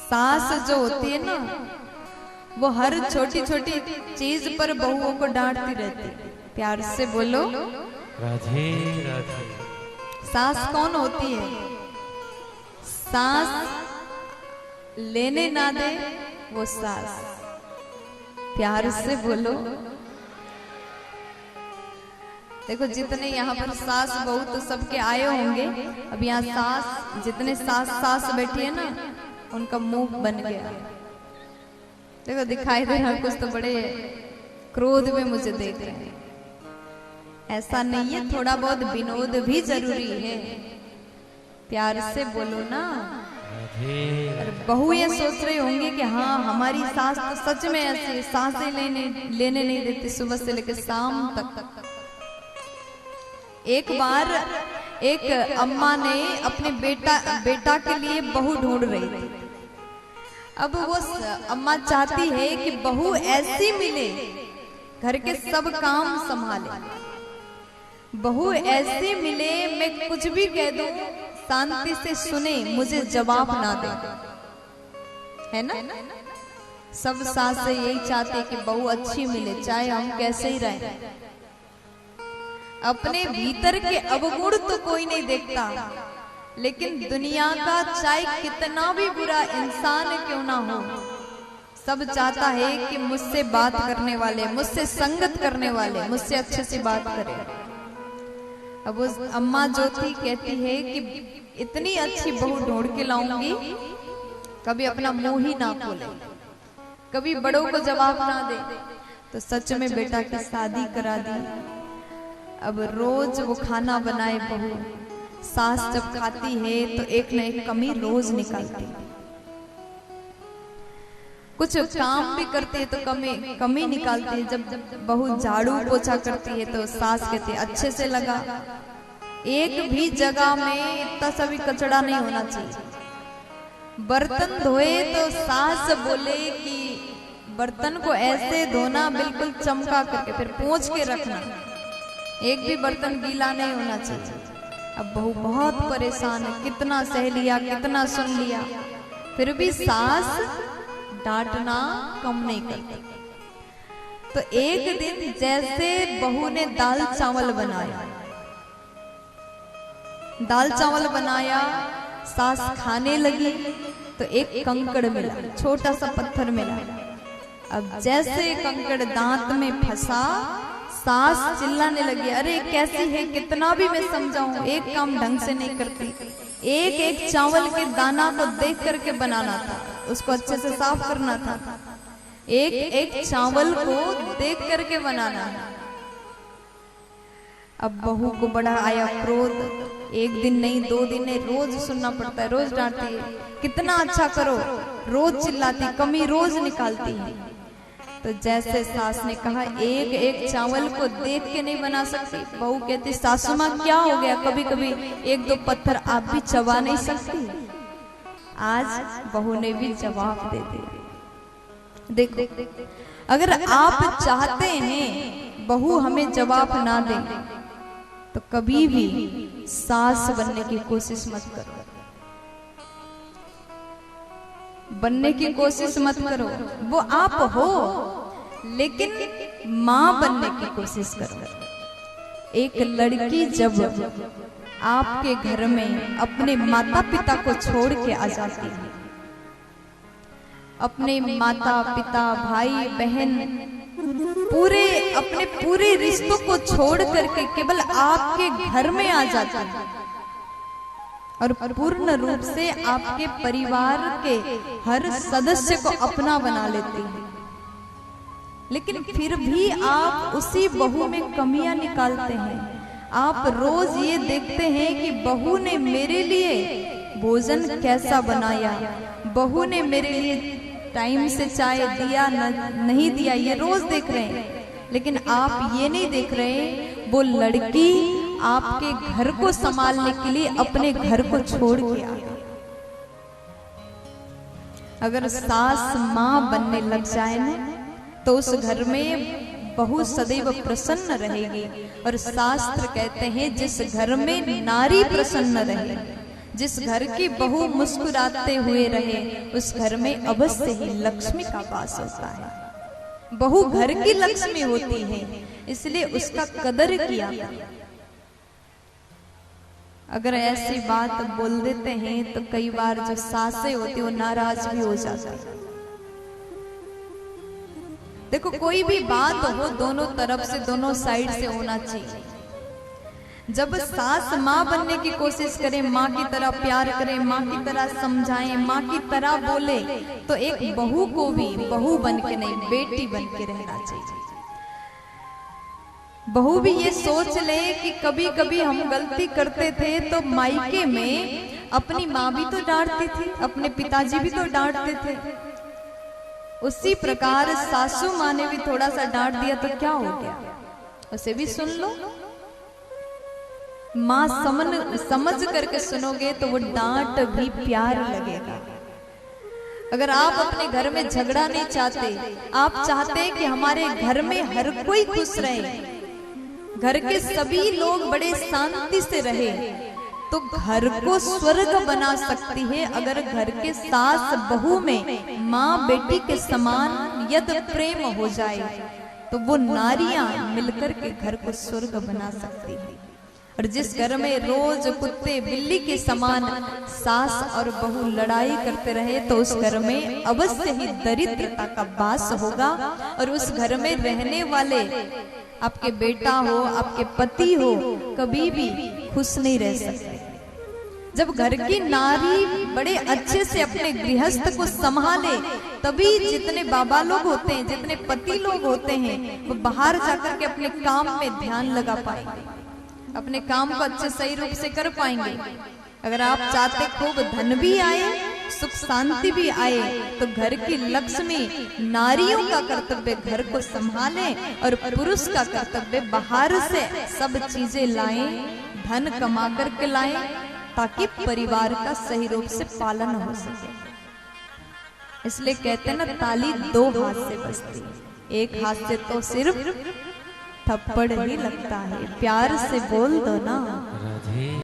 सास जो होती है ना, वो हर छोटी छोटी चीज पर बहुओं को डांटती रहती। प्यार से बोलो राधे राधे। सास कौन होती है? सास लेने ना दे वो सास। प्यार से बोलो। देखो जितने यहाँ पर सास बहू तो सबके आए होंगे। अब यहाँ सास जितने सास बैठी है ना, उनका मुंह बन गया। देखो दिखाई दे रहा कुछ तो बड़े क्रोध में मुझे देख रहे हैं। ऐसा नहीं है, थोड़ा बहुत विनोद भी जरूरी है। प्यार से बोलो ना। बहू ये सोच रही होंगी कि हाँ हमारी सास तो सच में ऐसी सांसें लेने नहीं देती सुबह से लेकर शाम तक। एक बार एक अम्मा ने अपने बेटा के लिए बहू ढूंढ रही थी। अब वो अम्मा चाहती है कि बहू ऐसी मिले घर के सब काम संभाले। बहू ऐसी मिले मैं कुछ भी कह दूं शांति से सुने, मुझे जवाब ना दे। है ना? सब सासें यही चाहते कि बहू अच्छी मिले, चाहे हम कैसे ही रहें। अपने भीतर के अवगुण तो कोई नहीं देखता, लेकिन दुनिया का चाहे कितना भी बुरा इंसान क्यों ना हो, सब चाहता है कि मुझसे बात करने वाले, मुझसे संगत करने वाले मुझसे अच्छे से बात करें। अब उस अम्मा जो थी कहती है कि इतनी अच्छी बहू ढूंढ के लाऊंगी, कभी अपना मुंह ही ना खोले, कभी बड़ों को जवाब ना दे। तो सच में बेटा की शादी करा दी। अब रोज वो खाना बनाए बहू, सास जब खाती है तो एक न एक कमी रोज निकालती। कुछ काम भी करती है तो कमी निकालती है। जब बहू झाड़ू पोछा करती है तो सास कहती है अच्छे से लगा। एक भी जगह में इतना सा भी कचड़ा नहीं होना चाहिए। बर्तन धोए तो सास बोले कि बर्तन को ऐसे धोना बिल्कुल चमका करके, फिर पोंछ के रखना, एक भी बर्तन गीला नहीं होना चाहिए। अब बहू बहुत परेशान है, कितना सह लिया, कितना सुन लिया, फिर भी सास डांटना कम नहीं करती। तो एक दिन जैसे बहू ने दाल चावल बनाया, सास खाने लगी तो एक कंकड़ मिला, छोटा सा पत्थर मिला। अब जैसे कंकड़ दांत में फंसा, सास चिल्लाने लगी, अरे कैसी है, कितना भी मैं समझाऊं एक काम ढंग से नहीं करती। एक एक चावल के दाना को देख करके बनाना था, उसको अच्छे से साफ करना था, एक एक चावल को देख करके बनाना है। अब बहू को बड़ा आया क्रोध। एक दिन नहीं, 2 दिन नहीं, रोज सुनना पड़ता है, रोज डांटती है, कितना अच्छा करो, रोज चिल्लाती, कमी रोज निकालती है। तो जैसे सास ने कहा एक एक चावल को देख के नहीं बना सकती, बहू कहती सासू माँ क्या हो गया, कभी कभी 1-2 पत्थर आप भी चबा नहीं सकती। आज बहू ने भी जवाब दे दिया। देखो अगर आप चाहते हैं बहू हमें जवाब ना दे तो कभी भी सास बनने की कोशिश मत करो, बनने की कोशिश मत करो। वो आप हो लेकिन मां बनने की कोशिश करो। एक लड़की जब आपके घर में अपने माता पिता को छोड़ के आ जाती है, अपने माता पिता भाई बहन अपने पूरे रिश्तों को छोड़ करके केवल आपके घर में आ जाती है और पूर्ण रूप से आपके परिवार के हर सदस्य को अपना बना लेती है, लेकिन फिर भी आप उसी बहू में कमियां निकालते हैं। आप रोज ये देखते हैं कि बहू ने मेरे लिए भोजन कैसा बनाया, बहू ने मेरे लिए टाइम से चाय दिया नहीं दिया, ये रोज देख रहे हैं। लेकिन आप ये नहीं देख रहे वो लड़की आपके घर को संभालने के लिए अपने घर को छोड़ के आ गई। अगर सास मां बनने लग जाए ना तो उस घर में बहू सदैव प्रसन्न रहेगी। और शास्त्र कहते हैं जिस घर में नारी प्रसन्न रहे, जिस घर की बहू मुस्कुराते हुए रहे उस घर में अवश्य ही लक्ष्मी का वास होता है। बहू घर की लक्ष्मी होती है, इसलिए उसका कदर किया। अगर ऐसी बात बोल देते हैं तो कई बार जो सासें होती वो नाराज भी हो जाती है। देखो, कोई भी बात हो दोनों तरफ से, दोनों साइड से होना चाहिए। जब सास माँ बनने की कोशिश करे, माँ की तरह प्यार करे, माँ की तरह समझाए, माँ की तरह बोले, तो एक बहू को भी बहू बन के नहीं, बेटी बन के रहना चाहिए। बहू भी ये सोच ले कि कभी कभी हम गलती करते थे तो मायके में अपनी माँ भी तो डांटती थी, अपने पिताजी भी तो डांटते थे, उसी प्रकार सासू माँ ने भी थोड़ा सा डांट दिया तो क्या हो गया, उसे भी सुन लो। माँ समझ करके सुनोगे तो वो डांट भी प्यार लगेगा। अगर आप अपने घर में झगड़ा नहीं चाहते, आप चाहते हैं कि हमारे घर में हर कोई खुश रहे, घर के सभी लोग बड़े शांति से रहे, तो घर को स्वर्ग बना सकती है अगर घर के सास बहू में माँ बेटी के समान यद प्रेम हो जाए, तो वो नारियां मिलकर के घर को स्वर्ग बना सकती है। और जिस घर में रोज कुत्ते बिल्ली के समान सास और बहू लड़ाई करते रहे तो उस घर में अवश्य ही दरिद्रता का वास होगा, और उस घर में रहने वाले आपके बेटा हो, आपके पति हो, कभी भी खुश नहीं रह सकते। जब घर की नारी बड़े अच्छे से अपने गृहस्थ को संभाले, तभी जितने बाबा लोग होते हैं, जितने पति लोग होते हैं, वो बाहर जाकर के अपने काम में ध्यान लगा पाएंगे, अपने काम को अच्छे सही रूप से कर पाएंगे। अगर आप चाहते खूब धन भी आए, सुख शांति भी आए, तो घर की लक्ष्मी नारियों का कर्तव्य घर को संभाले और पुरुष का कर्तव्य बाहर से सब चीजें लाएं, धन कमा करके लाएं, ताकि परिवार का सही रूप से पालन हो सके। इसलिए कहते हैं ना, ताली दो हाथ से बजती है, एक हाथ से तो सिर्फ थप्पड़ ही लगता है। प्यार से बोल दो ना।